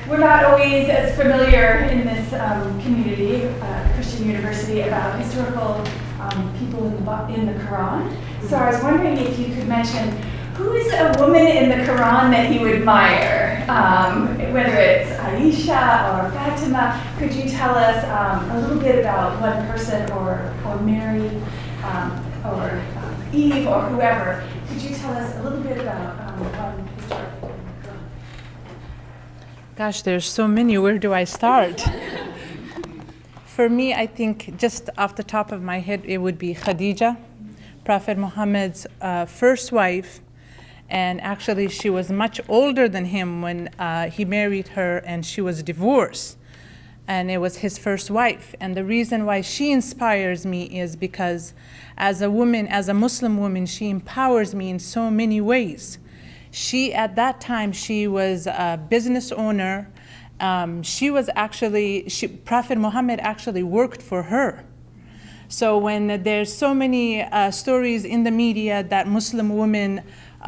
We're not always as familiar in this community, Christian University, about historical people in the Quran. So I was wondering if you could mention who is a woman in the Quran that you admire, whether it's Aisha or Fatima. Could you tell us a little bit about one person, or Mary, or Eve, or whoever? Could you tell us a little bit about one historical? Gosh, there's so many. Where do I start? For me, I think just off the top of my head, it would be Khadija, Prophet Muhammad's first wife. And actually, she was much older than him when he married her, and she was divorced. And it was his first wife. And the reason why she inspires me is because as a woman, as a Muslim woman, she empowers me in so many ways. At that time, she was a business owner. Prophet Muhammad actually worked for her. So when there's so many stories in the media that Muslim women,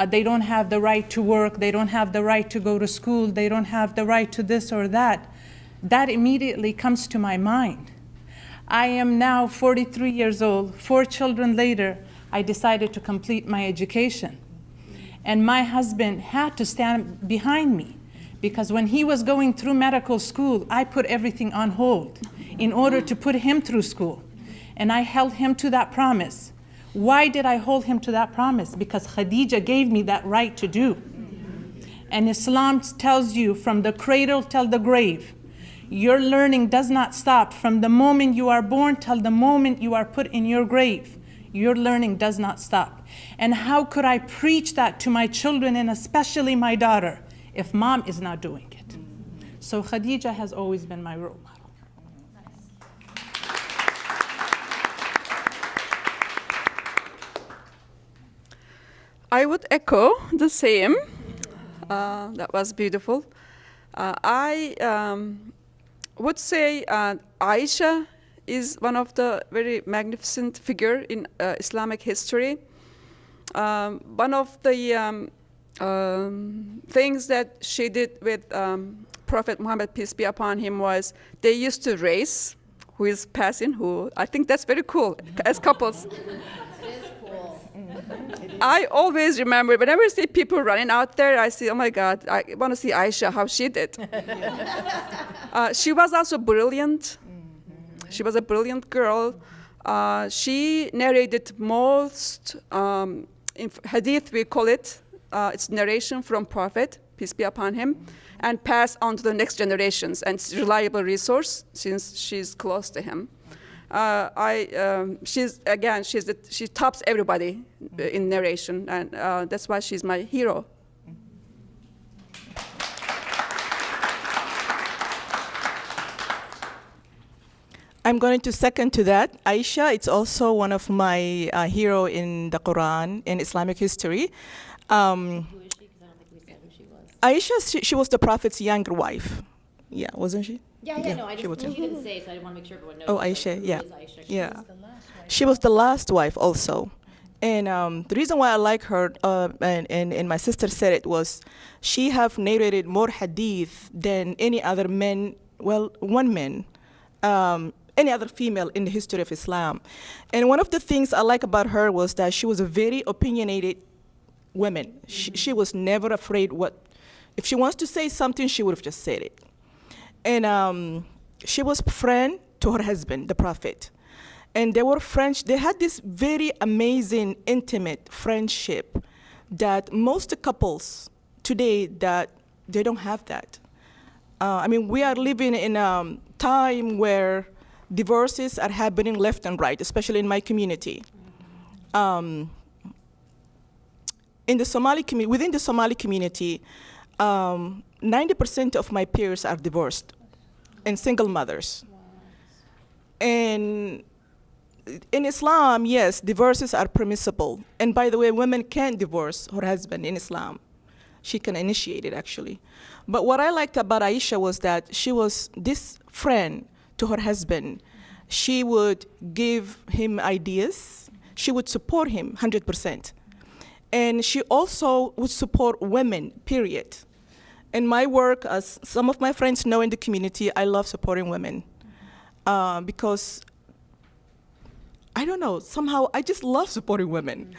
they don't have the right to work, they don't have the right to go to school, they don't have the right to this or that, that immediately comes to my mind. I am now 43 years old. 4 children later, I decided to complete my education. And my husband had to stand behind me, because when he was going through medical school, I put everything on hold in order to put him through school. And I held him to that promise. Why did I hold him to that promise? Because Khadija gave me that right to do. And Islam tells you from the cradle till the grave, your learning does not stop from the moment you are born till the moment you are put in your grave. Your learning does not stop. And how could I preach that to my children, and especially my daughter, if mom is not doing it? So Khadija has always been my role model. I would echo the same. That was beautiful. I would say Aisha is one of the very magnificent figure in Islamic history. One of the things that she did with Prophet Muhammad, peace be upon him, was they used to race who is passing who. I think that's very cool as couples. It is cool. I always remember, whenever I see people running out there, I see, oh my God, I want to see Aisha, how she did. She was also brilliant. She was a brilliant girl. She narrated most, in hadith we call it, it's narration from Prophet, peace be upon him, and passed on to the next generations, and it's a reliable resource since she's close to him. She tops everybody in narration, and that's why she's my hero. I'm going to second to that. Aisha, it's also one of my hero in the Quran, in Islamic history. Who is she? Because I don't think we said who she was. Aisha, she was the Prophet's younger wife. Yeah, wasn't she? Yeah, no, I just, you didn't say, so I want to make sure everyone knows. Oh, Aisha, yeah. Who is Aisha? Yeah. She was the last wife also. And the reason why I like her, and my sister said it, was she have narrated more hadith than any other man, well, one man, any other female in the history of Islam. And one of the things I like about her was that she was a very opinionated woman. She was never afraid if she wants to say something, she would have just said it. And she was friend to her husband, the Prophet. And they were friends. They had this very amazing, intimate friendship that most couples today, that they don't have that. I mean, we are living in a time where divorces are happening left and right, especially in my community. In the Somali within the Somali community, 90% of my peers are divorced and single mothers. And in Islam, yes, divorces are permissible. And by the way, women can't divorce her husband in Islam. She can initiate it, actually. But what I liked about Aisha was that she was this friend to her husband. She would give him ideas. She would support him 100%. And she also would support women, period. In my work, as some of my friends know in the community, I love supporting women because I don't know, somehow I just love supporting women.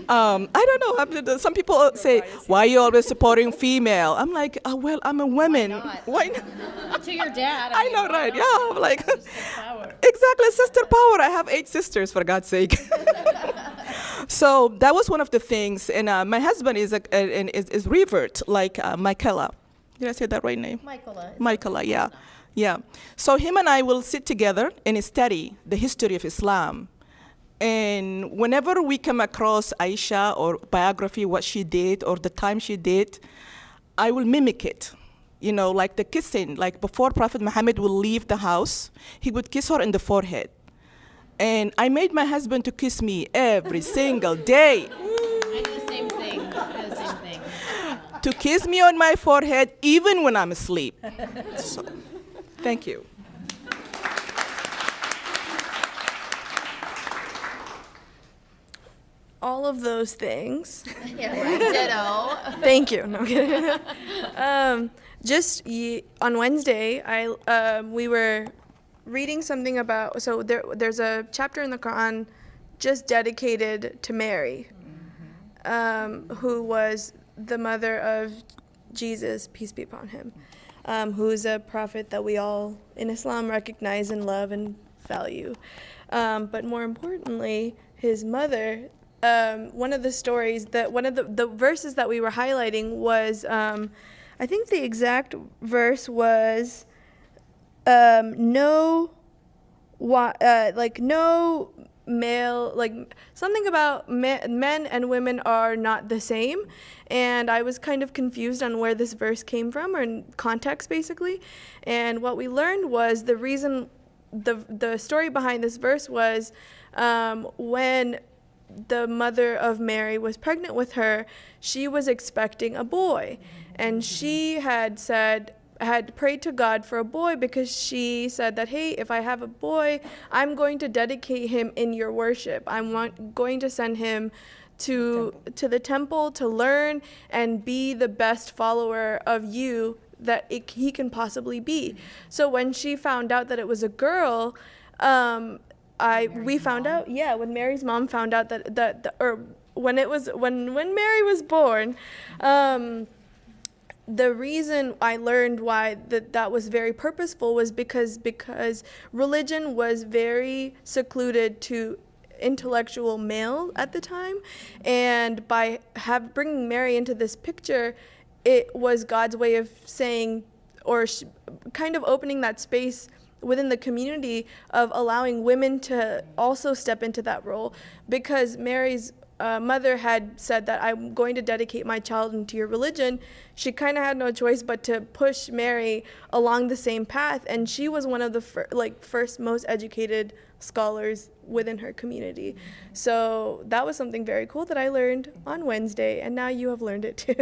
I don't know, some people say, why are you always supporting female? I'm like, well, I'm a woman. Why not? To your dad. I know, right? Yeah, I'm like, Power. exactly, sister power. I have 8 sisters, for God's sake. So that was one of the things. And my husband is revert, like Michaela. Did I say that right name? Michaela, yeah. Yeah. So him and I will sit together and study the history of Islam. And whenever we come across Aisha or biography, what she did or the time she did, I will mimic it. You know, like the kissing, like before Prophet Muhammad will leave the house, he would kiss her in the forehead. And I made my husband to kiss me every single day. I do the same thing. I do the same thing. To kiss me on my forehead even when I'm asleep. So, thank you. All of those things. Yeah, right. Ditto. Thank you. No I'm kidding. On Wednesday, we were reading something about. So there's a chapter in the Quran just dedicated to Mary, who was the mother of Jesus, peace be upon him, who is a prophet that we all in Islam recognize and love and value. But more importantly, his mother. One of the stories that one of the verses that we were highlighting was, I think the exact verse was, no male, like something about men and women are not the same. And I was kind of confused on where this verse came from or in context basically. And what we learned was the reason, the story behind this verse was when the mother of Mary was pregnant with her, she was expecting a boy. And she had prayed to God for a boy because she said that, hey, if I have a boy, I'm going to dedicate him in your worship. I'm going to send him to the temple to learn and be the best follower of you that he can possibly be. So when she found out that it was a girl, we found out, when Mary's mom found out when Mary was born, the reason I learned why that was very purposeful was because religion was very secluded to intellectual male at the time, and by bringing Mary into this picture, it was God's way of saying, or kind of opening that space within the community of allowing women to also step into that role, because Mary's mother had said that I'm going to dedicate my child into your religion. She kind of had no choice but to push Mary along the same path, and she was one of the first most educated scholars within her community. So that was something very cool that I learned on Wednesday, and now you have learned it too.